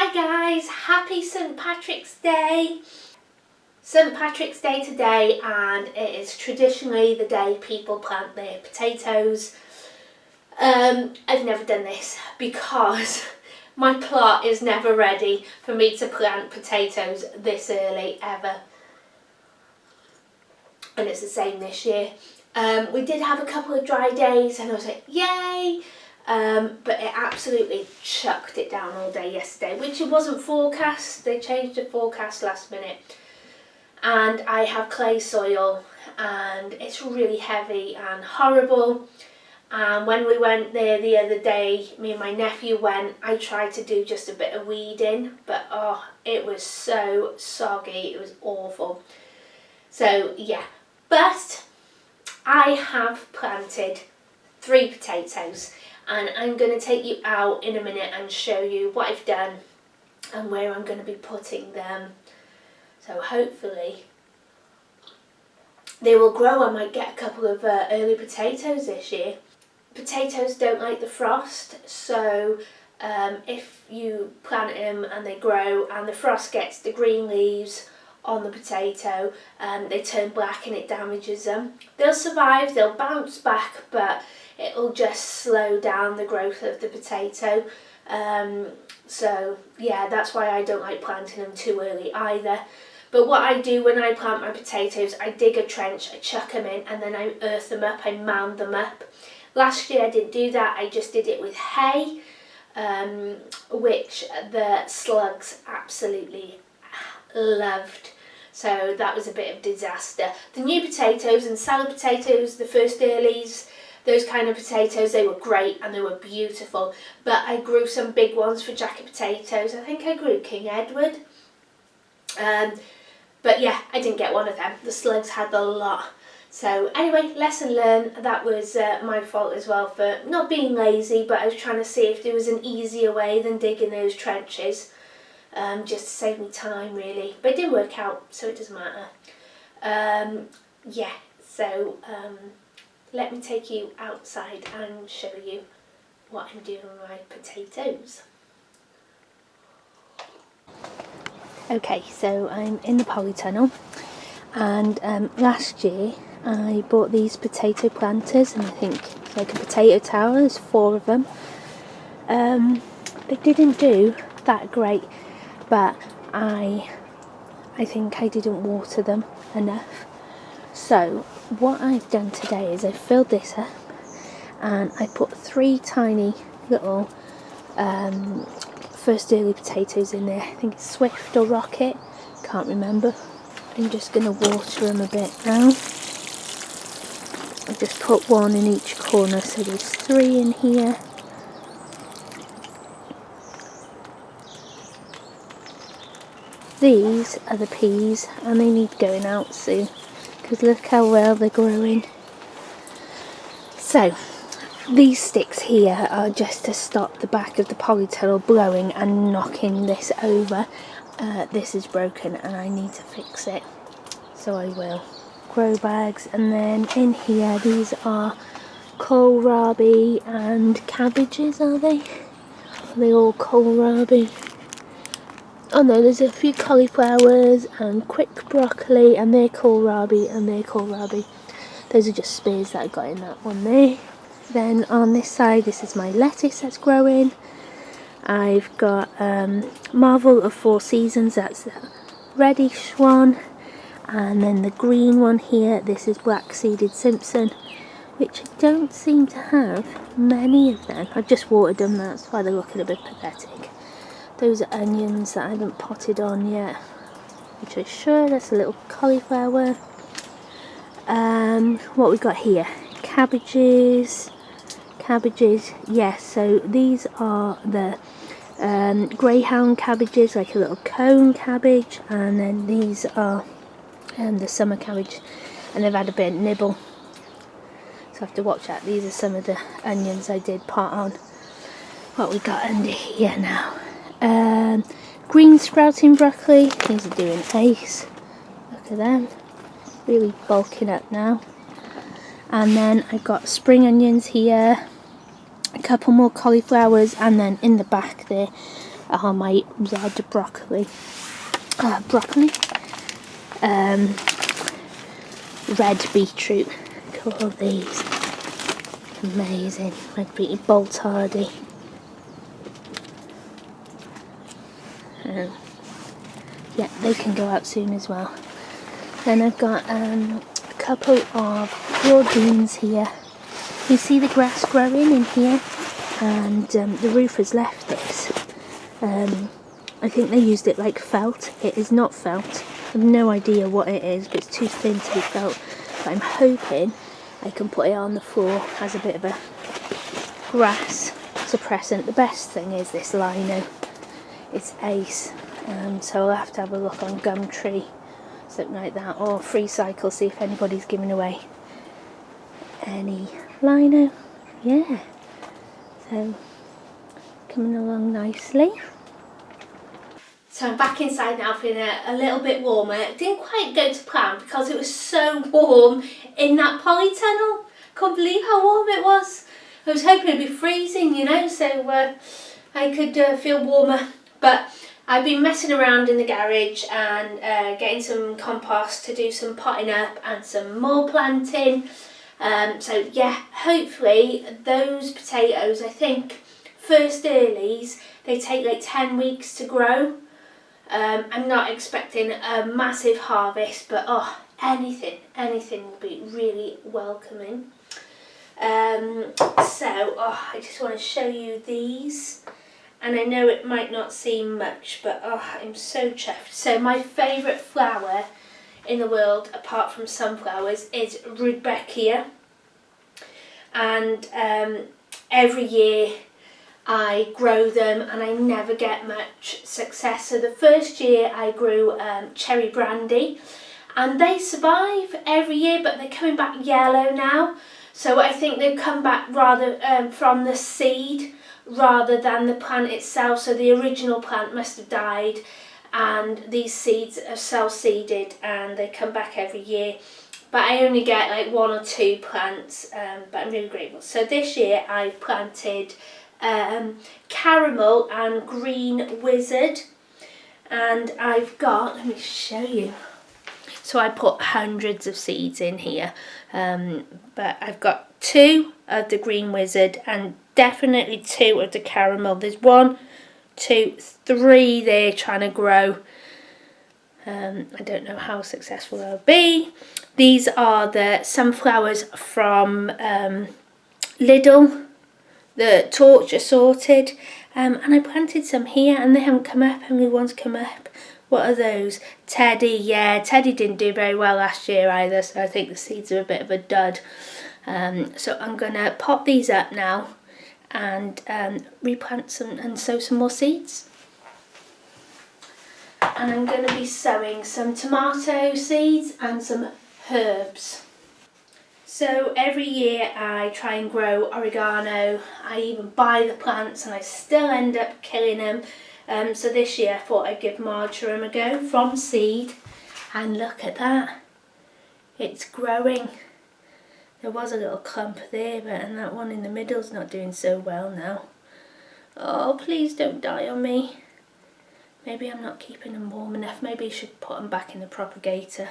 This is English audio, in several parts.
Hi guys, happy St Patrick's Day. St Patrick's Day today, and it is traditionally the day people plant their potatoes. I've never done this because my plot is never ready for me to plant potatoes this early ever. And it's the same this year. We did have a couple of dry days and I was like, yay! But it absolutely chucked it down all day yesterday, which it wasn't forecast. They changed the forecast last minute. And I have clay soil and it's really heavy and horrible. And when we went there the other day, me and my nephew went, I tried to do just a bit of weeding, but it was so soggy, it was awful. So yeah, but I have planted 3 potatoes. And I'm going to take you out in a minute and show you what I've done and where I'm going to be putting them. So hopefully they will grow. I might get a couple of early potatoes this year. Potatoes don't like the frost, so if you plant them and they grow and the frost gets the green leaves on the potato, they turn black and it damages them. They'll survive, they'll bounce back, but it'll just slow down the growth of the potato. So yeah, that's why I don't like planting them too early either. But what I do when I plant my potatoes, I dig a trench, I chuck them in, and then I earth them up, I mound them up. Last year I didn't do that, I just did it with hay, which the slugs absolutely loved. So that was a bit of disaster. The new potatoes and salad potatoes, the first earlies, those kind of potatoes, they were great and they were beautiful. But I grew some big ones for jacket potatoes. I think I grew King Edward. But yeah, I didn't get one of them. The slugs had the lot. So anyway, lesson learned. That was my fault as well for not being lazy, but I was trying to see if there was an easier way than digging those trenches. Just to save me time really. But it did work out, so it doesn't matter. Yeah, so let me take you outside and show you what I'm doing with my potatoes. Okay, so I'm in the polytunnel, and last year I bought these potato planters, and I think it's like a potato tower, there's 4 of them. They didn't do that great, but I think I didn't water them enough. So what I've done today is I filled this up and I put 3 tiny little first early potatoes in there. I think it's Swift or Rocket, can't remember. I'm just going to water them a bit now. I just put 1 in each corner, so there's 3 in here. These are the peas and they need going out soon because look how well they're growing. So these sticks here are just to stop the back of the polytunnel blowing and knocking this over. This is broken and I need to fix it, so I will. Grow bags, and then in here these are kohlrabi and cabbages, are they? Are they all kohlrabi? Oh no, there's a few cauliflowers and quick broccoli, and they're kohlrabi and they're kohlrabi. Those are just spears that I got in that one there. Then on this side, this is my lettuce that's growing. I've got Marvel of 4 Seasons, that's the reddish one. And then the green one here, this is Black Seeded Simpson, which I don't seem to have many of them. I've just watered them, that's why they're looking a bit pathetic. Those are onions that I haven't potted on yet, which I'm sure that's a little cauliflower. What we got here? Cabbages, yes, so these are the greyhound cabbages, like a little cone cabbage, and then these are the summer cabbage, and they've had a bit of nibble, so I have to watch that. These are some of the onions I did pot on. What we got under here now? Green sprouting broccoli, these are doing ace. Look at them, really bulking up now. And then I've got spring onions here, a couple more cauliflowers, and then in the back there are my red broccoli. Red beetroot. Look at all these. Amazing. Red beetroot, bolt hardy. Yeah, they can go out soon as well. Then I've got a couple of broad beans here. You see the grass growing in here, and the roofers left this. I think they used it like felt. It is not felt. I have no idea what it is, but it's too thin to be felt. But I'm hoping I can put it on the floor as a bit of a grass suppressant. The best thing is this lino. It's ace. So I'll have to have a look on Gumtree, something like that, or Free Cycle, see if anybody's giving away any lino. Yeah, so coming along nicely. So I'm back inside now, feeling a little bit warmer. It didn't quite go to plan because it was so warm in that polytunnel. Can't believe how warm it was. I was hoping it'd be freezing, you know, so I could feel warmer. But I've been messing around in the garage and getting some compost to do some potting up and some more planting. So yeah, hopefully those potatoes, I think first earlies, they take like 10 weeks to grow. I'm not expecting a massive harvest, but anything will be really welcoming. I just want to show you these. And I know it might not seem much, but I'm so chuffed. So my favourite flower in the world, apart from sunflowers, is Rudbeckia. And every year I grow them and I never get much success. So the first year I grew cherry brandy, and they survive every year, but they're coming back yellow now. So I think they've come back rather from the seed rather than the plant itself. So the original plant must have died, and these seeds are self-seeded and they come back every year. But I only get like 1 or 2 plants, but I'm really grateful. So this year I've planted caramel and green wizard, and I've got, let me show you. So I put hundreds of seeds in here, but I've got 2 of the green wizard and definitely 2 of the caramel. There's 1, 2, 3 there trying to grow. I don't know how successful they'll be. These are the sunflowers from Lidl, the torch assorted, and I planted some here and they haven't come up. Only one's come up. What are those? Teddy, yeah, Teddy didn't do very well last year either, so I think the seeds are a bit of a dud. So I'm going to pop these up now and replant some and sow some more seeds. And I'm going to be sowing some tomato seeds and some herbs. So every year I try and grow oregano. I even buy the plants and I still end up killing them. So this year I thought I'd give marjoram a go from seed, and look at that, it's growing. There was a little clump there, and that one in the middle's not doing so well now. Oh, please don't die on me. Maybe I'm not keeping them warm enough. Maybe I should put them back in the propagator.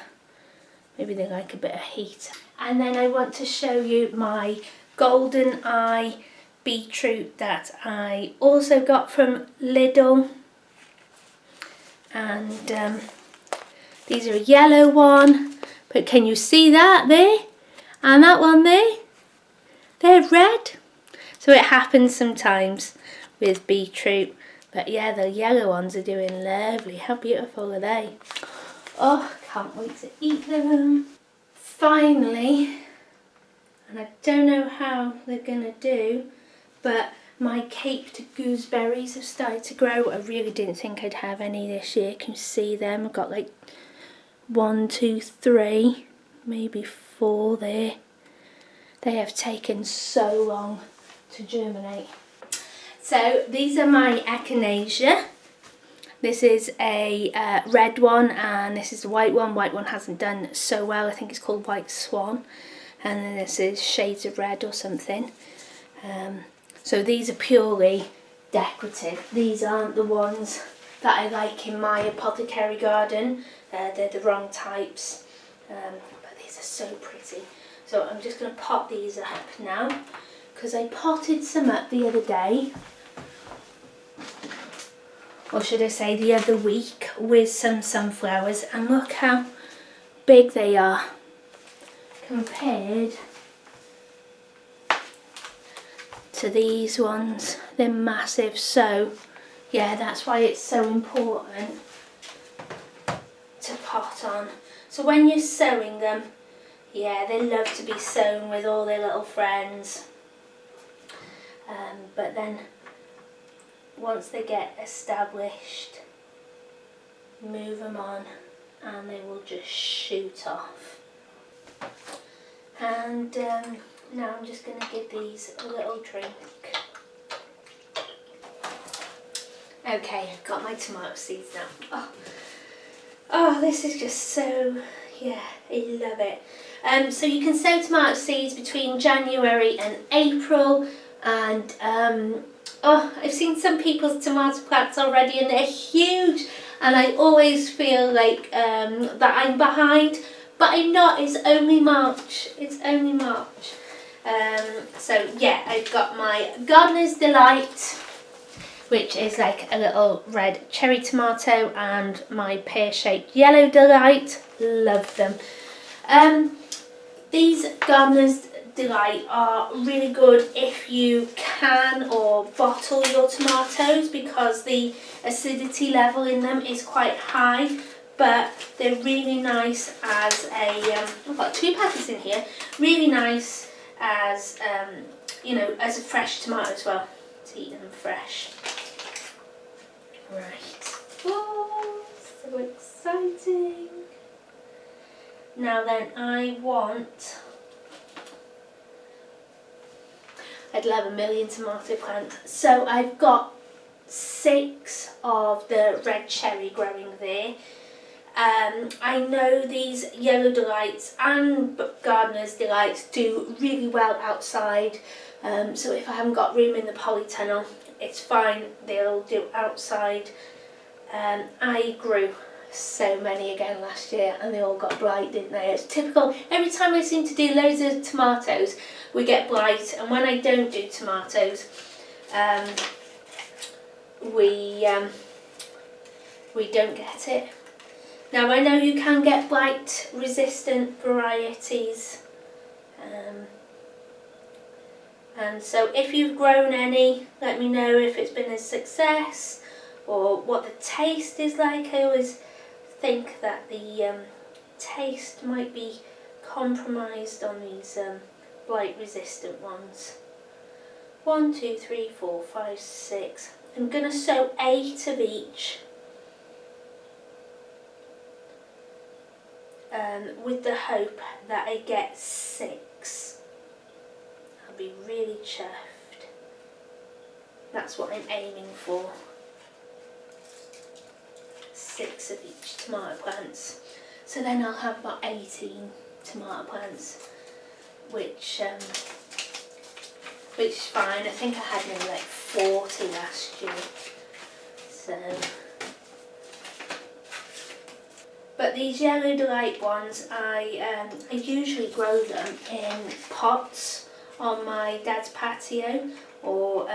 Maybe they like a bit of heat. And then I want to show you my golden eye beetroot that I also got from Lidl, and these are a yellow one, but can you see that there, and that one there, they're red. So it happens sometimes with beetroot, but yeah, the yellow ones are doing lovely. How beautiful are they? Oh, can't wait to eat them. Finally, and I don't know how they're gonna do, but my caped gooseberries have started to grow. I really didn't think I'd have any this year. Can you see them? I've got like 1, 2, 3, maybe 4 there. They have taken so long to germinate. So these are my echinacea. This is a red one, and this is the white one. White one hasn't done so well. I think it's called White Swan. And then this is shades of red or something. So these are purely decorative. These aren't the ones that I like in my apothecary garden. They're the wrong types, but these are so pretty. So I'm just going to pot these up now, because I potted some up the other day, or should I say the other week, with some sunflowers, and look how big they are compared to these ones. They're massive. So yeah, that's why it's so important to pot on. So when you're sowing them, yeah, they love to be sown with all their little friends, but then once they get established, move them on and they will just shoot off. And now I'm just going to give these a little drink. Okay, I've got my tomato seeds now. Oh, this is just so, yeah, I love it. So you can sow tomato seeds between January and April, and I've seen some people's tomato plants already and they're huge, and I always feel like that I'm behind, but I'm not. It's only March. It's only March. So yeah, I've got my Gardener's Delight, which is like a little red cherry tomato, and my pear-shaped yellow delight. Love them. These Gardener's Delight are really good if you can or bottle your tomatoes, because the acidity level in them is quite high, but they're really nice as a, I've got 2 packets in here, really nice as, you know, as a fresh tomato as well, to eat them fresh. Right, oh, so exciting. Now then, I'd love a million tomato plants. So I've got 6 of the red cherry growing there. I know these Yellow Delights and Gardener's Delights do really well outside. So if I haven't got room in the polytunnel, it's fine, they'll do outside. I grew so many again last year and they all got blight, didn't they? It's typical. Every time I seem to do loads of tomatoes, we get blight, and when I don't do tomatoes, we don't get it. Now I know you can get blight resistant varieties, and so if you've grown any, let me know if it's been a success or what the taste is like. I always think that the taste might be compromised on these blight resistant ones. 1, 2, 3, 4, 5, 6. I'm going to sow 8 of each, with the hope that I get 6. I'll be really chuffed. That's what I'm aiming for. 6 of each tomato plants. So then I'll have about 18 tomato plants, which is fine. I think I had maybe like 40 last year. So, but these Yellow Delight ones, I usually grow them in pots on my dad's patio, or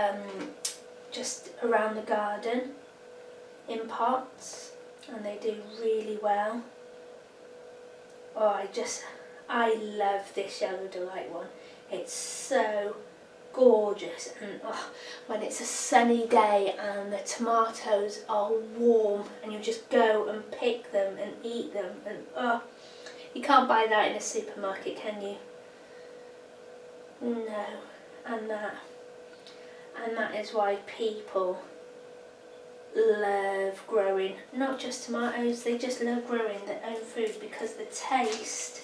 just around the garden in pots, and they do really well. Oh, I love this Yellow Delight one. It's so gorgeous, and when it's a sunny day and the tomatoes are warm and you just go and pick them and eat them, and you can't buy that in a supermarket, can you? No. And that is why people love growing not just tomatoes, they just love growing their own food, because the taste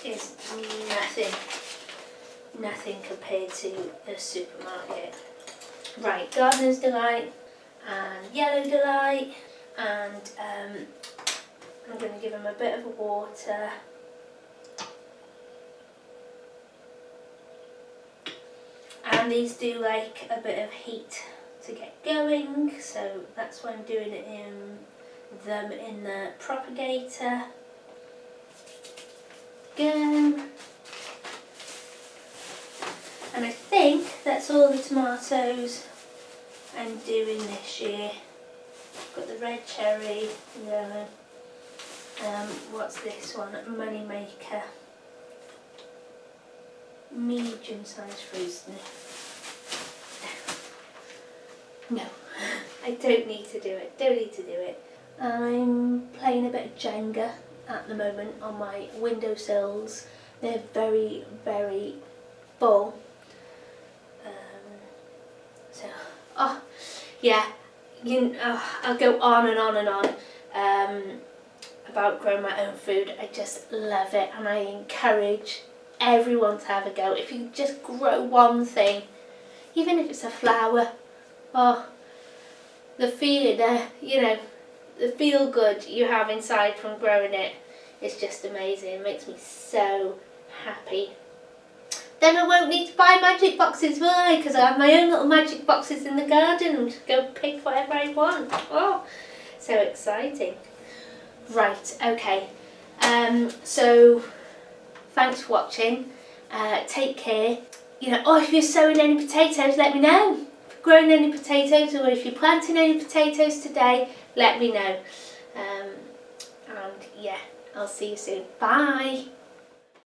is nothing compared to the supermarket. Right, Gardener's Delight and Yellow Delight, and I'm going to give them a bit of water. and these do like a bit of heat to get going, so that's why I'm doing it them in the propagator. Again. And I think that's all the tomatoes I'm doing this year. Got the red cherry, yellow. What's this one? Money Maker. Medium sized fruits. No, I don't need to do it. I'm playing a bit of Jenga at the moment on my windowsills. They're very, very full. Oh yeah, I'll go on and on and on about growing my own food. I just love it, and I encourage everyone to have a go. If you just grow one thing, even if it's a flower, the feeling, the feel good you have inside from growing it is just amazing. It makes me so happy. Then I won't need to buy magic boxes, will I? Because I have my own little magic boxes in the garden and just go pick whatever I want. Oh, so exciting. Right, okay. So thanks for watching. Take care. If you're sowing any potatoes, let me know. If you're growing any potatoes, or if you're planting any potatoes today, let me know. And yeah, I'll see you soon. Bye.